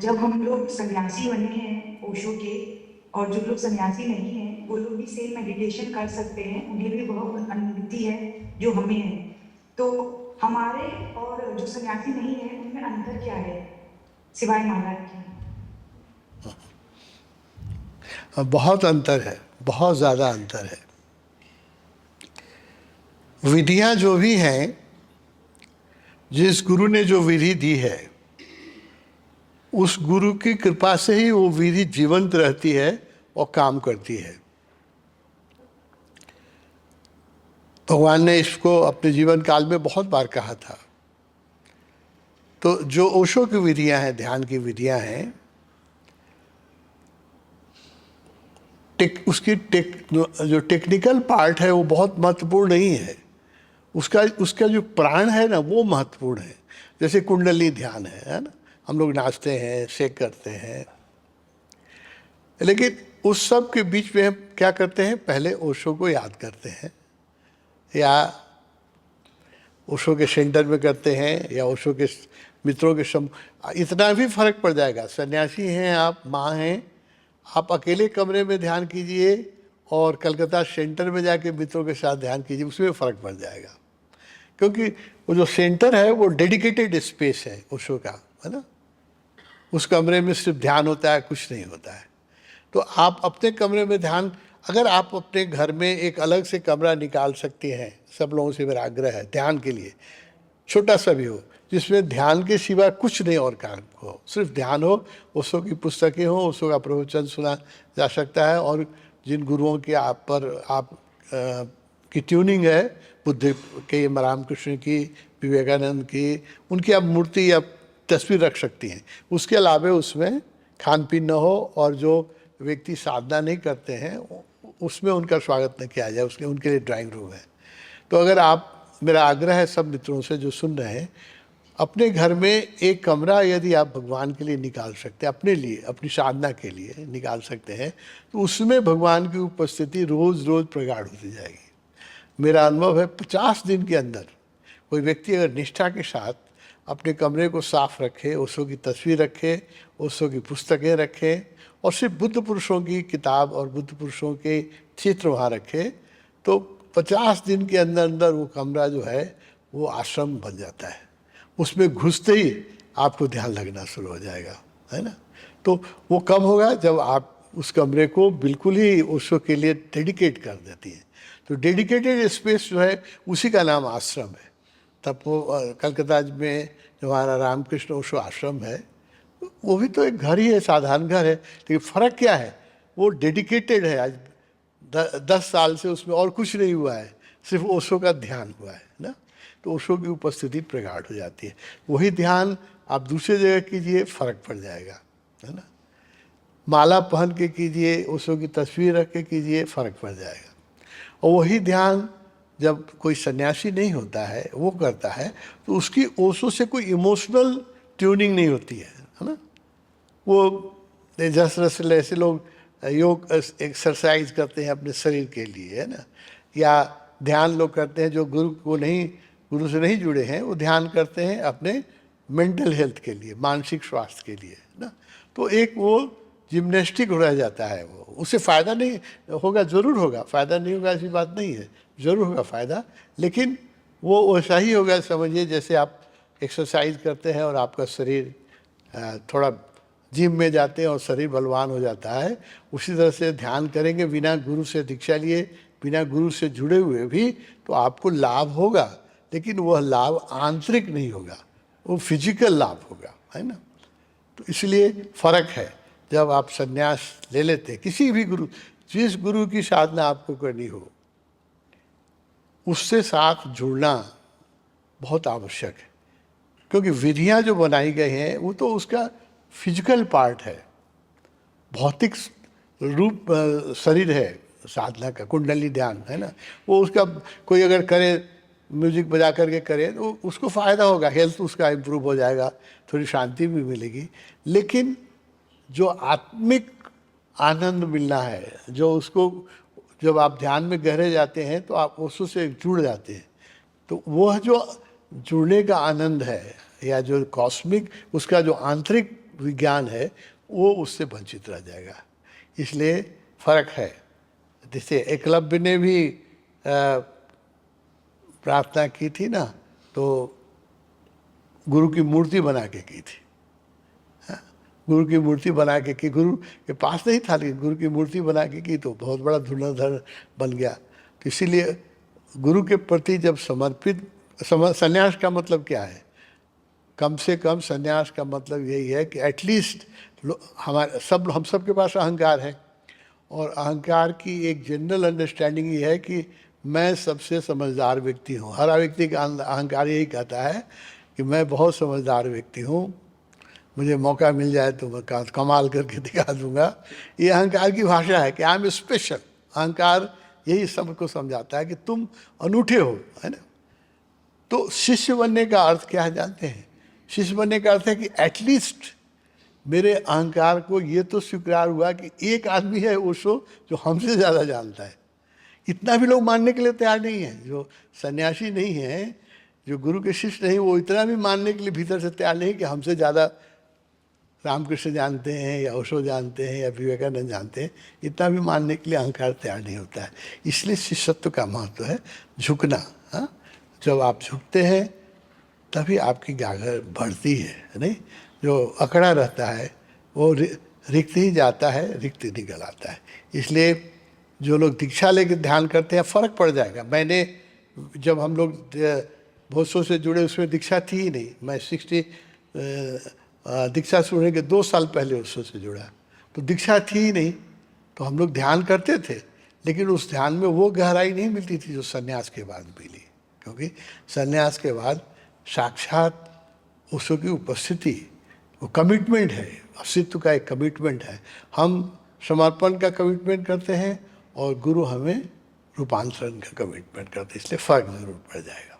जब हम लोग सन्यासी बने हैं ओशो के, और जो लोग सन्यासी नहीं हैं वो लोग भी सेम मेडिटेशन कर सकते हैं, उन्हें भी वह अनुभूति है जो हमें है। तो हमारे और जो सन्यासी नहीं है उनमें अंतर क्या है सिवाय माला के? बहुत अंतर है, बहुत ज़्यादा अंतर है। विधियां जो भी हैं, जिस गुरु ने जो विधि दी है उस गुरु की कृपा से ही वो विधि जीवंत रहती है और काम करती है। भगवान ने इसको अपने जीवन काल में बहुत बार कहा था। तो जो ओशो की विधियां हैं, ध्यान की विधियां हैं, उसकी जो टेक्निकल पार्ट है वो बहुत महत्वपूर्ण नहीं है। उसका जो प्राण है ना, वो महत्वपूर्ण है। जैसे कुंडली ध्यान है ना, हम लोग नाचते हैं, शेक करते हैं, लेकिन उस सब के बीच में हम क्या करते हैं, पहले ओशो को याद करते हैं, या ओशो के सेंटर में करते हैं, या ओशो के मित्रों के इतना भी फर्क पड़ जाएगा। सन्यासी हैं आप, माँ हैं, आप अकेले कमरे में ध्यान कीजिए और कलकत्ता सेंटर में जाके मित्रों के साथ ध्यान कीजिए, उसमें फ़र्क पड़ जाएगा। क्योंकि वो जो सेंटर है वो डेडिकेटेड स्पेस है ओशो का, है ना। उस कमरे में सिर्फ ध्यान होता है, कुछ नहीं होता है। तो आप अपने कमरे में ध्यान, अगर आप अपने घर में एक अलग से कमरा निकाल सकते हैं, सब लोगों से मेरा आग्रह है, ध्यान के लिए, छोटा सा भी हो, जिसमें ध्यान के सिवा कुछ नहीं और काम हो, सिर्फ ध्यान हो, ओशो की पुस्तकें हो, ओशो का प्रवचन सुना जा सकता है, और जिन गुरुओं की आप की ट्यूनिंग है, बुद्ध के, रामकृष्ण की, विवेकानंद की, उनकी आप मूर्ति या तस्वीर रख सकती हैं। उसके अलावा उसमें खान पीन न हो, और जो व्यक्ति साधना नहीं करते हैं उसमें उनका स्वागत न किया जाए, उसके उनके लिए ड्राइंग रूम है। तो अगर आप, मेरा आग्रह है सब मित्रों से जो सुन रहे हैं, अपने घर में एक कमरा यदि आप भगवान के लिए निकाल सकते हैं, अपने लिए, अपनी साधना के लिए निकाल सकते हैं, तो उसमें भगवान की उपस्थिति रोज़ रोज़ प्रगाढ़ होती जाएगी। मेरा अनुभव है 50 दिन के अंदर कोई व्यक्ति अगर निष्ठा के साथ अपने कमरे को साफ रखे, ओशो की तस्वीर रखे, ओशो की पुस्तकें रखे, और सिर्फ बुद्ध पुरुषों की किताब और बुद्ध पुरुषों के चित्र वहाँ रखे, तो 50 दिन के अंदर अंदर वो कमरा जो है वो आश्रम बन जाता है। उसमें घुसते ही आपको ध्यान लगना शुरू हो जाएगा, है ना। तो वो कब होगा, जब आप उस कमरे को बिल्कुल ही ओशो के लिए डेडिकेट कर देती हैं। तो डेडिकेटेड स्पेस जो है उसी का नाम आश्रम है। तब वो कलकत्ता में जो हमारा रामकृष्ण ओशो आश्रम है, वो भी तो एक घर ही है, साधारण घर है, लेकिन फ़र्क क्या है, वो डेडिकेटेड है। आज 10 साल से उसमें और कुछ नहीं हुआ है, सिर्फ ओशो का ध्यान हुआ है ना। तो ओशो की उपस्थिति प्रगाढ़ हो जाती है। वही ध्यान आप दूसरी जगह कीजिए, फ़र्क पड़ जाएगा, है ना। माला पहन के कीजिए, ओशो की तस्वीर रख के कीजिए, फ़र्क पड़ जाएगा। और वही ध्यान जब कोई सन्यासी नहीं होता है, वो करता है, तो उसकी ओशो से कोई इमोशनल ट्यूनिंग नहीं होती है ना। वो जैसे ऐसे लोग योग एक्सरसाइज करते हैं अपने शरीर के लिए, है ना, या ध्यान लोग करते हैं जो गुरु से नहीं जुड़े हैं, वो ध्यान करते हैं अपने मेंटल हेल्थ के लिए, मानसिक स्वास्थ्य के लिए, ना। तो एक वो जिम्नास्टिक रह जाता है, वो उससे फ़ायदा नहीं होगा, ज़रूर होगा, फ़ायदा नहीं होगा ऐसी बात नहीं है, ज़रूर होगा फ़ायदा, लेकिन वो वैसा ही होगा, समझिए जैसे आप एक्सरसाइज करते हैं और आपका शरीर थोड़ा जिम में जाते हैं और शरीर बलवान हो जाता है, उसी तरह से ध्यान करेंगे बिना गुरु से दीक्षा लिए, बिना गुरु से जुड़े हुए भी, तो आपको लाभ होगा, लेकिन वह लाभ आंतरिक नहीं होगा, वो फिजिकल लाभ होगा, है ना। तो इसलिए फ़र्क है। जब आप संन्यास ले लेते हैं किसी भी गुरु, जिस गुरु की साधना आपको करनी हो, उससे साथ जुड़ना बहुत आवश्यक है, क्योंकि विधियां जो बनाई गई हैं वो तो उसका फिजिकल पार्ट है, भौतिक रूप शरीर है साधना का, कुंडली ध्यान, है ना। वो उसका कोई अगर करे, म्यूजिक बजा करके करे, तो उसको फ़ायदा होगा, हेल्थ उसका इम्प्रूव हो जाएगा, थोड़ी शांति भी मिलेगी, लेकिन जो आत्मिक आनंद मिलना है, जो उसको, जब आप ध्यान में गहरे जाते हैं तो आप उससे जुड़ जाते हैं, तो वह जो जुड़ने का आनंद है, या जो कॉस्मिक, उसका जो आंतरिक विज्ञान है वो उससे वंचित रह जाएगा। इसलिए फर्क है। जैसे एकलव्य ने भी प्रार्थना की थी ना, तो गुरु की मूर्ति बना के की थी। गुरु की मूर्ति बना के की, गुरु के पास नहीं था लेकिन गुरु की मूर्ति बना के की तो बहुत बड़ा धनुर्धर बन गया। तो इसीलिए गुरु के प्रति जब समर्पित, संन्यास का मतलब क्या है? कम से कम संन्यास का मतलब यही है कि एटलीस्ट हम सब के पास अहंकार है, और अहंकार की एक जनरल अंडरस्टैंडिंग ये है कि मैं सबसे समझदार व्यक्ति हूँ। हर व्यक्ति का अहंकार यही कहता है कि मैं बहुत समझदार व्यक्ति हूँ, मुझे मौका मिल जाए तो मैं कमाल करके दिखा दूंगा। ये अहंकार की भाषा है कि आई एम स्पेशल। अहंकार यही सबको समझाता है कि तुम अनूठे हो, है ना। तो शिष्य बनने का अर्थ क्या है जानते हैं? शिष्य बनने का अर्थ है कि एटलीस्ट मेरे अहंकार को ये तो स्वीकार हुआ कि एक आदमी है ओशो जो हमसे ज़्यादा जानता है। इतना भी लोग मानने के लिए तैयार नहीं है। जो सन्यासी नहीं है, जो गुरु के शिष्य नहीं, वो इतना भी मानने के लिए भीतर से तैयार नहीं कि हमसे ज़्यादा रामकृष्ण जानते हैं या ओशो जानते हैं या विवेकानंद जानते हैं। इतना भी मानने के लिए अहंकार तैयार नहीं होता है। इसलिए शिष्यत्व का महत्व है झुकना। हाँ, जब आप झुकते हैं तभी आपकी गागर बढ़ती है, नहीं? जो अकड़ा रहता है वो रिक्त ही जाता है, रिक्त निकल आता है। इसलिए जो लोग दीक्षा लेकर ध्यान करते हैं फर्क पड़ जाएगा। मैंने जब हम लोग भोसो से जुड़े उसमें दीक्षा थी ही नहीं। मैं दीक्षा शुरू के 2 साल पहले उससे से जुड़ा, तो दीक्षा थी ही नहीं। तो हम लोग ध्यान करते थे लेकिन उस ध्यान में वो गहराई नहीं मिलती थी जो सन्यास के बाद मिली। क्योंकि सन्यास के बाद साक्षात उसो की उपस्थिति, वो कमिटमेंट है, अस्तित्व का एक कमिटमेंट है। हम समर्पण का कमिटमेंट करते हैं और गुरु हमें रूपांतरण का कमिटमेंट करते हैं। इसलिए फर्क जरूर पड़ जाएगा।